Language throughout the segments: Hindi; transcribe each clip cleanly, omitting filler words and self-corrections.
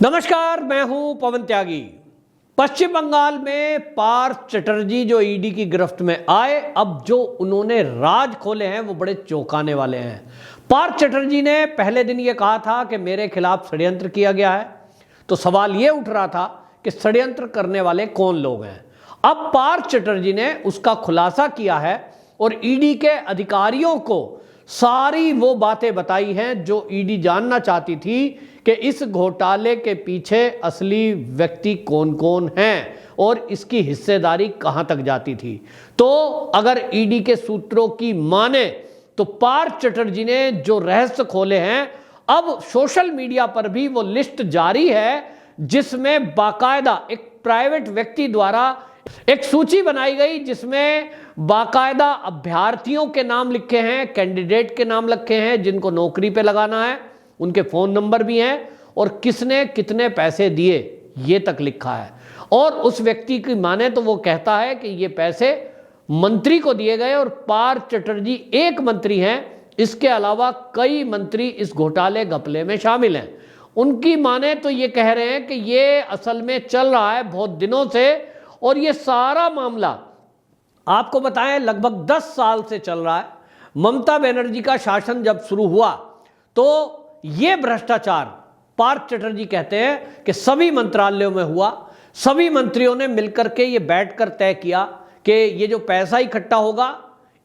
नमस्कार, मैं हूं पवन त्यागी। पश्चिम बंगाल में पार्थ चटर्जी जो ईडी की गिरफ्त में आए, अब जो उन्होंने राज खोले हैं वो बड़े चौंकाने वाले हैं। पार्थ चटर्जी ने पहले दिन ये कहा था कि मेरे खिलाफ षड्यंत्र किया गया है, तो सवाल ये उठ रहा था कि षड्यंत्र करने वाले कौन लोग हैं। अब पार्थ चटर्जी ने उसका खुलासा किया है और ईडी के अधिकारियों को सारी वो बातें बताई हैं जो ईडी जानना चाहती थी कि इस घोटाले के पीछे असली व्यक्ति कौन कौन हैं और इसकी हिस्सेदारी कहां तक जाती थी। तो अगर ईडी के सूत्रों की माने तो पार्थ चटर्जी ने जो रहस्य खोले हैं, अब सोशल मीडिया पर भी वो लिस्ट जारी है जिसमें बाकायदा एक प्राइवेट व्यक्ति द्वारा एक सूची बनाई गई जिसमें बाकायदा अभ्यर्थियों के नाम लिखे हैं, कैंडिडेट के नाम लिखे हैं जिनको नौकरी पे लगाना है, उनके फोन नंबर भी हैं और किसने कितने पैसे दिए ये तक लिखा है। और उस व्यक्ति की माने तो वो कहता है कि ये पैसे मंत्री को दिए गए और पार्थ चटर्जी एक मंत्री हैं, इसके अलावा कई मंत्री इस घोटाले घपले में शामिल हैं। उनकी माने तो ये कह रहे हैं कि ये असल में चल रहा है बहुत दिनों से और ये सारा मामला आपको बताएं लगभग 10 साल से चल रहा है। ममता बनर्जी का शासन जब शुरू हुआ तो ये भ्रष्टाचार पार्थ चटर्जी कहते हैं कि सभी मंत्रालयों में हुआ। सभी मंत्रियों ने मिलकर के ये बैठकर तय किया कि ये जो पैसा इकट्ठा होगा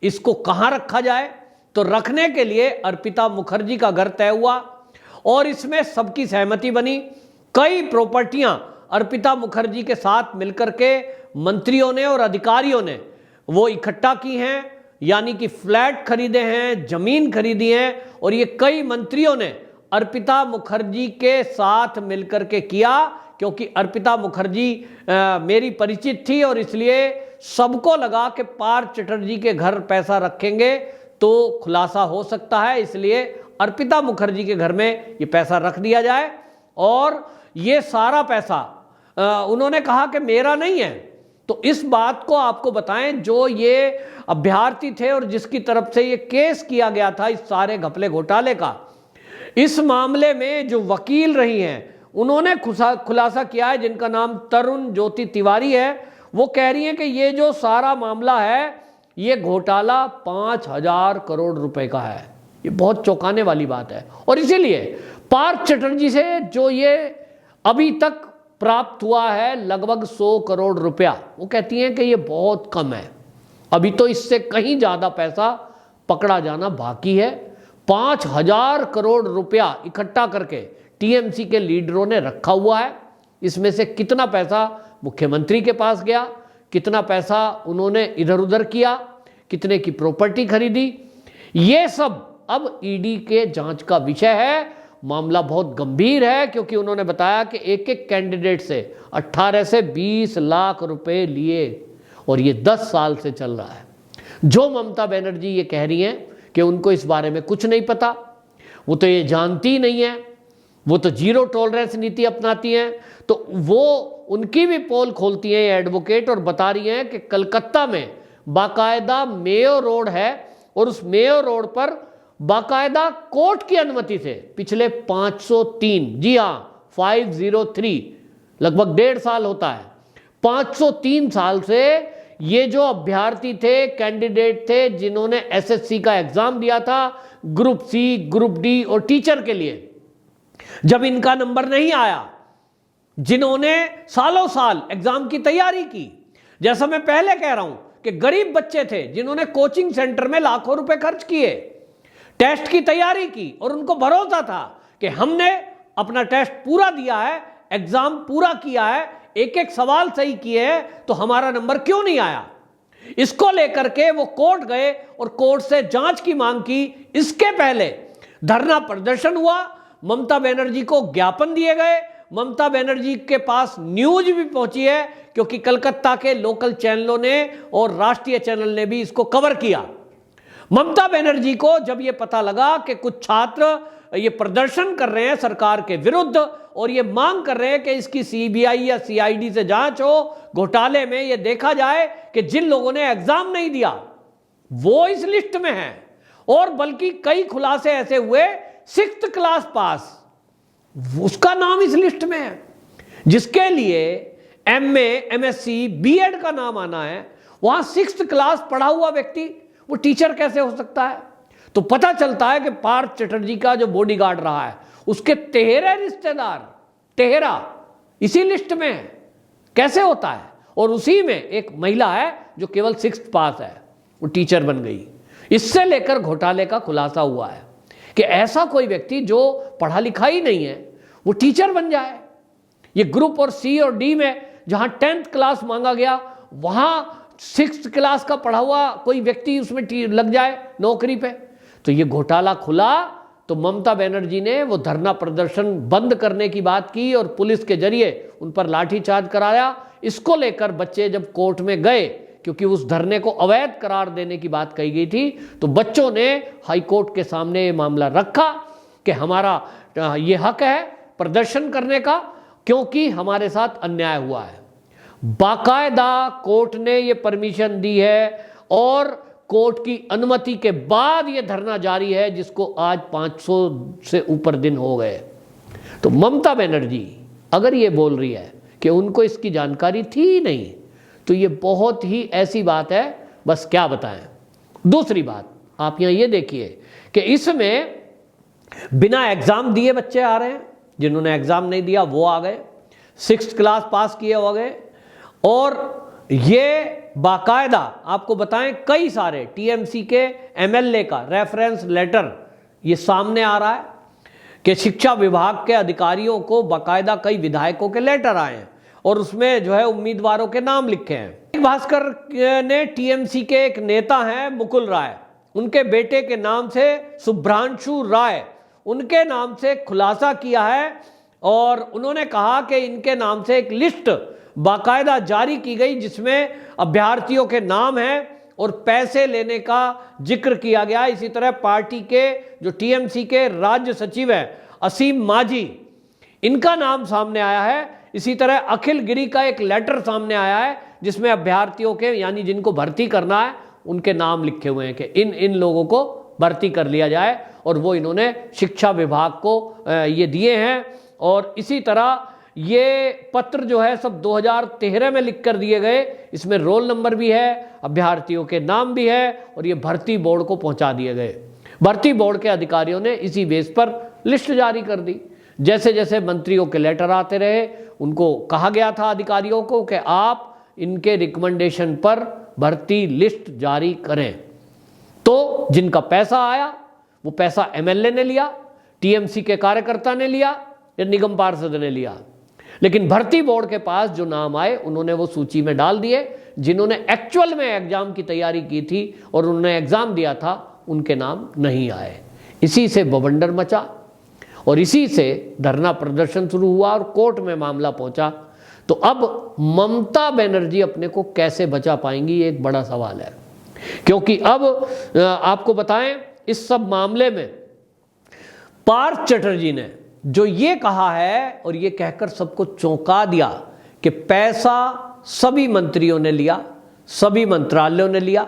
इसको कहां रखा जाए। तो रखने के लिए अर्पिता मुखर्जी का घर तय हुआ और इसमें सबकी सहमति बनी। कई प्रॉपर्टियां अर्पिता मुखर्जी के साथ मिलकर के मंत्रियों ने और अधिकारियों ने वो इकट्ठा की हैं, यानी कि फ्लैट खरीदे हैं, जमीन खरीदी है और ये कई मंत्रियों ने अर्पिता मुखर्जी के साथ मिलकर के किया, क्योंकि अर्पिता मुखर्जी मेरी परिचित थी और इसलिए सबको लगा कि पार्थ चटर्जी के घर पैसा रखेंगे तो खुलासा हो सकता है, इसलिए अर्पिता मुखर्जी के घर में ये पैसा रख दिया जाए। और ये सारा पैसा उन्होंने कहा कि मेरा नहीं है। तो इस बात को आपको बताएं, जो ये अभ्यर्थी थे और जिसकी तरफ से ये केस किया गया था इस सारे घपले घोटाले का, इस मामले में जो वकील रही हैं उन्होंने खुलासा किया है, जिनका नाम तरुण ज्योति तिवारी है। वो कह रही हैं कि ये जो सारा मामला है ये घोटाला 5,000 करोड़ रुपए का है। ये बहुत चौंकाने वाली बात है और इसीलिए पार्थ चटर्जी से जो ये अभी तक प्राप्त हुआ है लगभग 100 करोड़ रुपया, वो कहती हैं कि ये बहुत कम है, अभी तो इससे कहीं ज्यादा पैसा पकड़ा जाना बाकी है। 5,000 करोड़ रुपया इकट्ठा करके टीएमसी के लीडरों ने रखा हुआ है। इसमें से कितना पैसा मुख्यमंत्री के पास गया, कितना पैसा उन्होंने इधर उधर किया, कितने की प्रॉपर्टी खरीदी, ये सब अब ईडी के जांच का विषय है। मामला बहुत गंभीर है क्योंकि उन्होंने बताया कि एक एक कैंडिडेट से 18 से 20 लाख रुपए लिए और ये 10 साल से चल रहा है। जो ममता बनर्जी ये कह रही हैं कि उनको इस बारे में कुछ नहीं पता, वो तो ये जानती नहीं है, वो तो जीरो टॉलरेंस नीति अपनाती हैं, तो वो उनकी भी पोल खोलती हैं एडवोकेट और बता रही हैं कि कलकत्ता में बाकायदा मेयो रोड है और उस मेयो रोड पर बाकायदा कोर्ट की अनुमति से पिछले 503, जी हाँ 503, लगभग 1.5 साल होता है, 503 साल से ये जो अभ्यर्थी थे, कैंडिडेट थे जिन्होंने एसएससी का एग्जाम दिया था, ग्रुप सी, ग्रुप डी और टीचर के लिए, जब इनका नंबर नहीं आया, जिन्होंने सालों साल एग्जाम की तैयारी की, जैसा मैं पहले कह रहा हूं कि गरीब बच्चे थे जिन्होंने कोचिंग सेंटर में लाखों रुपए खर्च किए, टेस्ट की तैयारी की और उनको भरोसा था कि हमने अपना टेस्ट पूरा दिया है, एग्जाम पूरा किया है, एक एक सवाल सही किए हैं, तो हमारा नंबर क्यों नहीं आया। इसको लेकर के वो कोर्ट गए और कोर्ट से जांच की मांग की। इसके पहले धरना प्रदर्शन हुआ, ममता बनर्जी को ज्ञापन दिए गए, ममता बनर्जी के पास न्यूज भी पहुंची है क्योंकि कलकत्ता के लोकल चैनलों ने और राष्ट्रीय चैनल ने भी इसको कवर किया। ममता बनर्जी को जब ये पता लगा कि कुछ छात्र ये प्रदर्शन कर रहे हैं सरकार के विरुद्ध और ये मांग कर रहे हैं कि इसकी सीबीआई या सीआईडी से जांच हो, घोटाले में ये देखा जाए कि जिन लोगों ने एग्जाम नहीं दिया वो इस लिस्ट में हैं, और बल्कि कई खुलासे ऐसे हुए 6th क्लास पास उसका नाम इस लिस्ट में है। जिसके लिए एमए, एमएससी, बीएड का नाम आना है, वहां 6th क्लास पढ़ा हुआ व्यक्ति वो टीचर कैसे हो सकता है? तो पता चलता है कि पार्थ चटर्जी का जो बॉडीगार्ड रहा है उसके 13 रिश्तेदार, 13 इसी लिस्ट में है। कैसे होता है? और उसी में एक महिला है जो केवल 6th पास है, वो टीचर बन गई। इससे लेकर घोटाले का खुलासा हुआ है कि ऐसा कोई व्यक्ति जो पढ़ा लिखा ही नहीं है वो टीचर बन जाए। ये ग्रुप और सी और डी में जहां 10th क्लास मांगा गया, वहां 6th क्लास का पढ़ा हुआ कोई व्यक्ति उसमें लग जाए नौकरी पे। तो ये घोटाला खुला तो ममता बनर्जी ने वो धरना प्रदर्शन बंद करने की बात की और पुलिस के जरिए उन पर लाठीचार्ज कराया। इसको लेकर बच्चे जब कोर्ट में गए, क्योंकि उस धरने को अवैध करार देने की बात कही गई थी, तो बच्चों ने हाई कोर्ट के सामने ये मामला रखा कि हमारा ये हक है प्रदर्शन करने का, क्योंकि हमारे साथ अन्याय हुआ है। बाकायदा कोर्ट ने ये परमिशन दी है और कोर्ट की अनुमति के बाद ये धरना जारी है, जिसको आज 500 से ऊपर दिन हो गए। तो ममता बनर्जी अगर ये बोल रही है कि उनको इसकी जानकारी थी ही नहीं, तो ये बहुत ही ऐसी बात है, बस क्या बताएं। दूसरी बात आप यहां ये देखिए कि इसमें बिना एग्जाम दिए बच्चे आ रहे हैं, जिन्होंने एग्जाम नहीं दिया वो आ गए, 6th क्लास पास किए हो गए। और ये बाकायदा आपको बताएं कई सारे टीएमसी के एमएलए का रेफरेंस लेटर ये सामने आ रहा है कि शिक्षा विभाग के अधिकारियों को बाकायदा कई विधायकों के लेटर आए हैं और उसमें जो है उम्मीदवारों के नाम लिखे हैं। भास्कर ने टीएमसी के एक नेता हैं मुकुल राय, उनके बेटे के नाम से शुभ्रांशु राय, उनके नाम से खुलासा किया है और उन्होंने कहा कि इनके नाम से एक लिस्ट बाकायदा जारी की गई जिसमें अभ्यर्थियों के नाम हैं और पैसे लेने का जिक्र किया गया। इसी तरह पार्टी के जो टीएमसी के राज्य सचिव हैं असीम माझी, इनका नाम सामने आया है। इसी तरह अखिल गिरी का एक लेटर सामने आया है जिसमें अभ्यर्थियों के, यानी जिनको भर्ती करना है, उनके नाम लिखे हुए हैं कि इन लोगों को भर्ती कर लिया जाए, और वो इन्होंने शिक्षा विभाग को ये दिए हैं। और इसी तरह ये पत्र जो है सब 2013 में लिख कर दिए गए, इसमें रोल नंबर भी है, अभ्यर्थियों के नाम भी है, और ये भर्ती बोर्ड को पहुंचा दिए गए। भर्ती बोर्ड के अधिकारियों ने इसी बेस पर लिस्ट जारी कर दी। जैसे जैसे मंत्रियों के लेटर आते रहे, उनको कहा गया था अधिकारियों को कि आप इनके रिकमेंडेशन पर भर्ती लिस्ट जारी करें। तो जिनका पैसा आया वो पैसा एमएलए ने लिया, टीएमसी के कार्यकर्ता ने लिया या निगम पार्षद ने लिया, लेकिन भर्ती बोर्ड के पास जो नाम आए उन्होंने वो सूची में डाल दिए। जिन्होंने एक्चुअल में एग्जाम की तैयारी की थी और उन्होंने एग्जाम दिया था, उनके नाम नहीं आए। इसी से बवंडर मचा और इसी से धरना प्रदर्शन शुरू हुआ और कोर्ट में मामला पहुंचा। तो अब ममता बनर्जी अपने को कैसे बचा पाएंगी, ये एक बड़ा सवाल है। क्योंकि अब आपको बताएं, इस सब मामले में पार्थ चटर्जी ने जो ये कहा है और ये कहकर सबको चौंका दिया कि पैसा सभी मंत्रियों ने लिया, सभी मंत्रालयों ने लिया,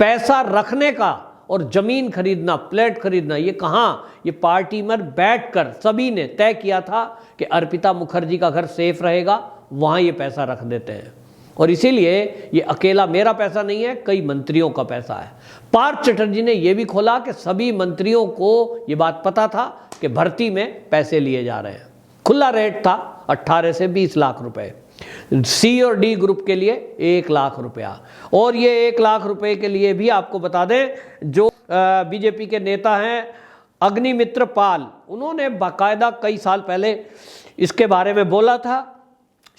पैसा रखने का और जमीन खरीदना, फ्लैट खरीदना, ये कहाँ, ये पार्टी में बैठकर सभी ने तय किया था कि अर्पिता मुखर्जी का घर सेफ रहेगा, वहाँ ये पैसा रख देते हैं। और इसीलिए ये अकेला मेरा पैसा नहीं है, कई मंत्रियों का पैसा है। पार्थ चटर्जी ने यह भी खोला कि सभी मंत्रियों को ये बात पता था कि भर्ती में पैसे लिए जा रहे हैं। खुला रेट था 18 से 20 लाख रुपए, सी और डी ग्रुप के लिए 1 लाख रुपया। और ये 1 लाख रुपए के लिए भी आपको बता दें, जो बीजेपी के नेता हैं अग्निमित्र पाल, उन्होंने बाकायदा कई साल पहले इसके बारे में बोला था,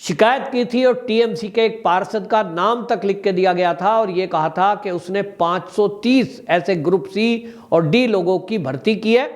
शिकायत की थी और टीएमसी के एक पार्षद का नाम तक लिख के दिया गया था और ये कहा था कि उसने 530 ऐसे ग्रुप सी और डी लोगों की भर्ती की है,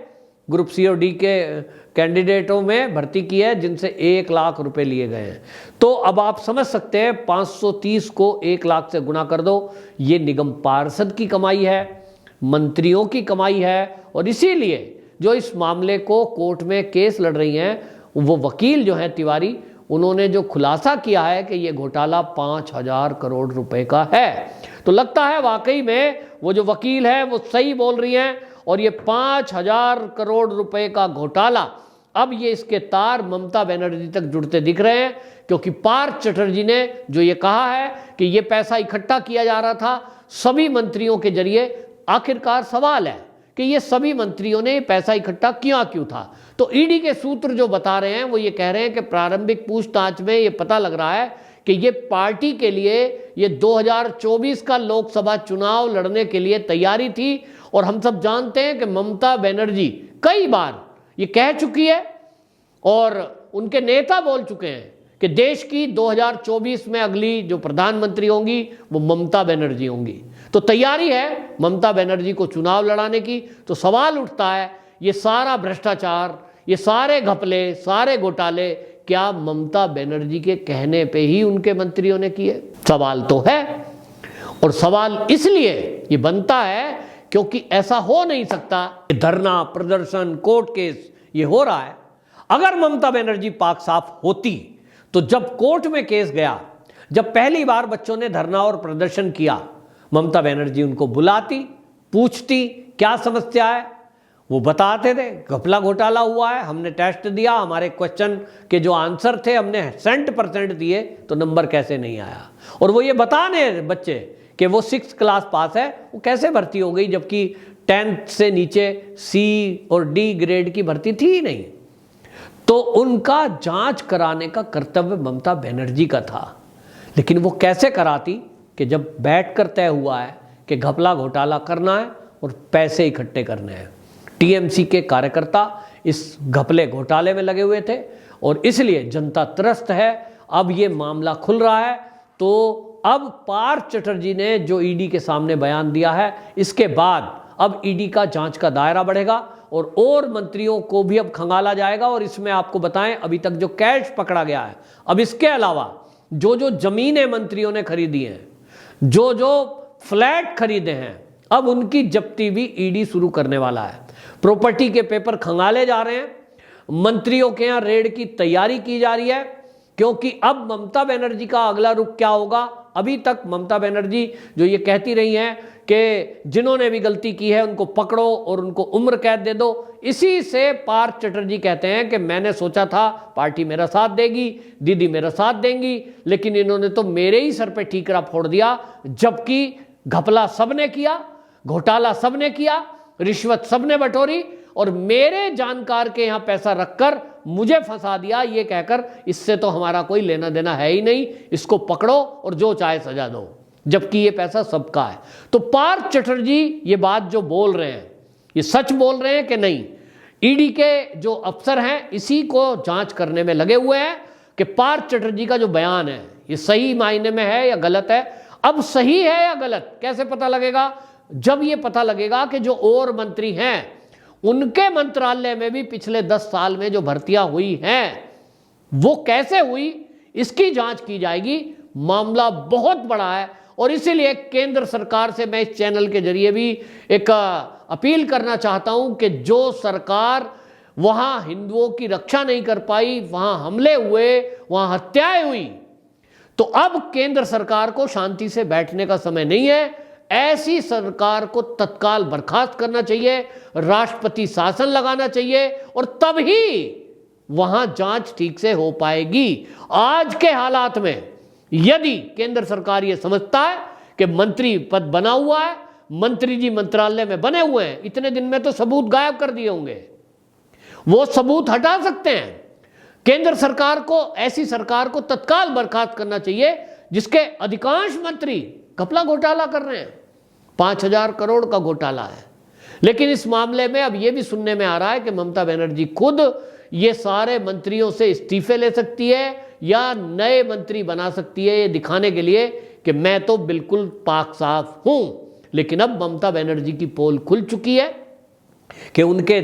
ग्रुप सी और डी के कैंडिडेटों में भर्ती की है, जिनसे 1 लाख रुपए लिए गए हैं। तो अब आप समझ सकते हैं 530 को 1 लाख से गुना कर दो, ये निगम पार्षद की कमाई है, मंत्रियों की कमाई है। और इसीलिए जो इस मामले को कोर्ट में केस लड़ रही हैं, वो वकील जो हैं तिवारी, उन्होंने जो खुलासा किया है कि ये घोटाला 5000 करोड़ रुपए का है। तो लगता है वाकई में वो जो वकील है वो सही बोल रही हैं और ये 5000 करोड़ रुपए का घोटाला अब ये इसके तार ममता बनर्जी तक जुड़ते दिख रहे हैं, क्योंकि पार्थ चटर्जी ने जो ये कहा है कि ये पैसा इकट्ठा किया जा रहा था सभी मंत्रियों के जरिए। आखिरकार सवाल है कि ये सभी मंत्रियों ने पैसा इकट्ठा किया क्यों था। तो ईडी के सूत्र जो बता रहे हैं वो ये कह रहे हैं कि प्रारंभिक पूछताछ में ये पता लग रहा है कि ये पार्टी के लिए ये 2024 का लोकसभा चुनाव लड़ने के लिए तैयारी थी। और हम सब जानते हैं कि ममता बनर्जी कई बार ये कह चुकी है और उनके नेता बोल चुके हैं कि देश की 2024 में अगली जो प्रधानमंत्री होंगी वो ममता बनर्जी होंगी। तो तैयारी है ममता बनर्जी को चुनाव लड़ाने की। तो सवाल उठता है ये सारा भ्रष्टाचार, ये सारे घपले, सारे घोटाले क्या ममता बनर्जी के कहने पे ही उनके मंत्रियों ने किए? सवाल तो है। और सवाल इसलिए ये बनता है क्योंकि ऐसा हो नहीं सकता। धरना, प्रदर्शन, कोर्ट केस ये हो रहा है। अगर ममता बनर्जी पाक साफ होती तो जब कोर्ट में केस गया, जब पहली बार बच्चों ने धरना और प्रदर्शन किया, ममता बनर्जी उनको बुलाती, पूछती क्या समस्या है, वो बताते थे घपला घोटाला हुआ है, हमने टेस्ट दिया, हमारे क्वेश्चन के जो आंसर थे हमने 100% दिए, तो नंबर कैसे नहीं आया। और वो ये बताने बच्चे कि वो 6th क्लास पास है, वो कैसे भर्ती हो गई, जबकि 10th से नीचे C और D ग्रेड की भर्ती थी ही नहीं। तो उनका जांच कराने का कर्तव्य ममता बनर्जी का था, लेकिन वो कैसे कराती कि जब बैठकर तय हुआ है कि घपला घोटाला करना है और पैसे इकट्ठे करने हैं। टीएमसी के कार्यकर्ता इस घपले घोटाले में लगे हुए थे और इसलिए जनता त्रस्त है। अब ये मामला खुल रहा है। तो अब पार्थ चटर्जी ने जो ईडी के सामने बयान दिया है, इसके बाद अब ईडी का जांच का दायरा बढ़ेगा और मंत्रियों को भी अब खंगाला जाएगा। और इसमें आपको बताएं, अभी तक जो कैश पकड़ा गया है, अब इसके अलावा जो जो जमीनें मंत्रियों ने खरीदी हैं, जो जो फ्लैट खरीदे हैं, अब उनकी जब्ती भी ईडी शुरू करने वाला है। प्रॉपर्टी के पेपर खंगाले जा रहे हैं, मंत्रियों के यहाँ रेड की तैयारी की जा रही है, क्योंकि अब ममता बनर्जी का अगला रुख क्या होगा। अभी तक ममता बनर्जी जो ये कहती रही हैं कि जिन्होंने भी गलती की है उनको पकड़ो और उनको उम्र कैद दे दो। इसी से पार्थ चटर्जी कहते हैं कि मैंने सोचा था पार्टी मेरा साथ देगी, दीदी मेरा साथ देंगी, लेकिन इन्होंने तो मेरे ही सर पे ठीकरा फोड़ दिया। जबकि घपला सबने किया, घोटाला सबने किया, रिश्वत सबने बटोरी और मेरे जानकार के यहाँ पैसा रखकर मुझे फंसा दिया, ये कहकर इससे तो हमारा कोई लेना देना है ही नहीं, इसको पकड़ो और जो चाहे सजा दो, जबकि ये पैसा सबका है। तो पार्थ चटर्जी ये बात जो बोल रहे हैं, ये सच बोल रहे हैं कि नहीं? ईडी के जो अफसर हैं इसी को जांच करने में लगे हुए हैं कि पार्थ चटर्जी का जो बयान है ये सही मायने में है या गलत है। अब सही है या गलत कैसे पता लगेगा? जब ये पता लगेगा कि जो और मंत्री हैं उनके मंत्रालय में भी पिछले 10 साल में जो भर्तियां हुई हैं वो कैसे हुई, इसकी जांच की जाएगी। मामला बहुत बड़ा है और इसीलिए केंद्र सरकार से मैं इस चैनल के जरिए भी एक अपील करना चाहता हूं कि जो सरकार वहां हिंदुओं की रक्षा नहीं कर पाई, वहां हमले हुए, वहां हत्याएं हुई, तो अब केंद्र सरकार को शांति से बैठने का समय नहीं है। ऐसी सरकार को तत्काल बर्खास्त करना चाहिए, राष्ट्रपति शासन लगाना चाहिए और तभी वहां जांच ठीक से हो पाएगी। आज के हालात में यदि केंद्र सरकार यह समझता है कि मंत्री पद बना हुआ है, मंत्री जी मंत्रालय में बने हुए हैं, इतने दिन में तो सबूत गायब कर दिए होंगे, वो सबूत हटा सकते हैं। केंद्र सरकार को, ऐसी सरकार को तत्काल बर्खास्त करना चाहिए जिसके अधिकांश मंत्री घपला घोटाला कर रहे हैं। 5,000 करोड़ का घोटाला है। लेकिन इस मामले में अब यह भी सुनने में आ रहा है कि ममता बनर्जी खुद ये सारे मंत्रियों से इस्तीफे ले सकती है या नए मंत्री बना सकती है, ये दिखाने के लिए कि मैं तो बिल्कुल पाक साफ हूं। लेकिन अब ममता बनर्जी की पोल खुल चुकी है कि उनके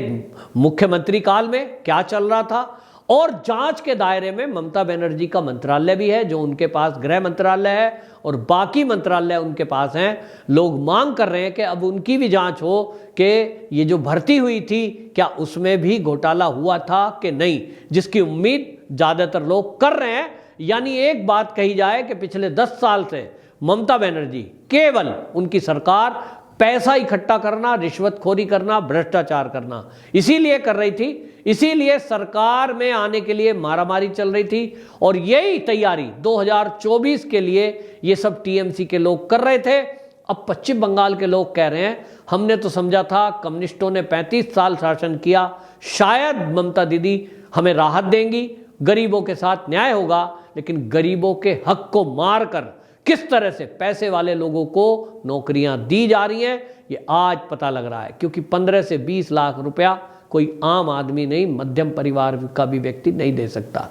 मुख्यमंत्री काल में क्या चल रहा था और जांच के दायरे में ममता बनर्जी का मंत्रालय भी है, जो उनके पास गृह मंत्रालय है और बाकी मंत्रालय उनके पास हैं। लोग मांग कर रहे हैं कि अब उनकी भी जांच हो कि ये जो भर्ती हुई थी क्या उसमें भी घोटाला हुआ था कि नहीं, जिसकी उम्मीद ज़्यादातर लोग कर रहे हैं। यानी एक बात कही जाए कि पिछले 10 साल से ममता बनर्जी केवल उनकी सरकार पैसा इकट्ठा करना, रिश्वतखोरी करना, भ्रष्टाचार करना, इसीलिए कर रही थी। इसीलिए सरकार में आने के लिए मारामारी चल रही थी और यही तैयारी 2024 के लिए ये सब टीएमसी के लोग कर रहे थे। अब पश्चिम बंगाल के लोग कह रहे हैं हमने तो समझा था कम्युनिस्टों ने 35 साल शासन किया, शायद ममता दीदी हमें राहत देंगी, गरीबों के साथ न्याय होगा, लेकिन गरीबों के हक को मारकर किस तरह से पैसे वाले लोगों को नौकरियां दी जा रही हैं ये आज पता लग रहा है। क्योंकि 15 से 20 लाख रुपया कोई आम आदमी नहीं, मध्यम परिवार का भी व्यक्ति नहीं दे सकता।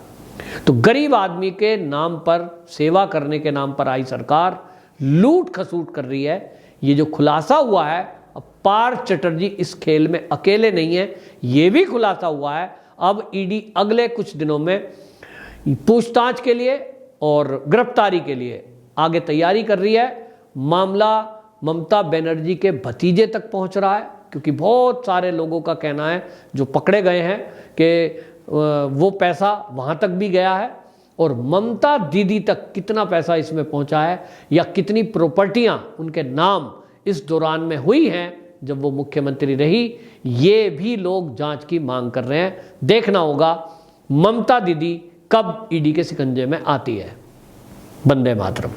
तो गरीब आदमी के नाम पर, सेवा करने के नाम पर आई सरकार लूट खसूट कर रही है। ये जो खुलासा हुआ है, अब पार्थ चटर्जी इस खेल में अकेले नहीं है, ये भी खुलासा हुआ है। अब ईडी अगले कुछ दिनों में पूछताछ के लिए और गिरफ्तारी के लिए आगे तैयारी कर रही है। मामला ममता बनर्जी के भतीजे तक पहुंच रहा है, क्योंकि बहुत सारे लोगों का कहना है जो पकड़े गए हैं कि वो पैसा वहां तक भी गया है और ममता दीदी तक कितना पैसा इसमें पहुंचा है या कितनी प्रॉपर्टियां उनके नाम इस दौरान में हुई हैं जब वो मुख्यमंत्री रही, ये भी लोग जांच की मांग कर रहे हैं। देखना होगा ममता दीदी कब ईडी के शिकंजे में आती है। वंदे मातरम।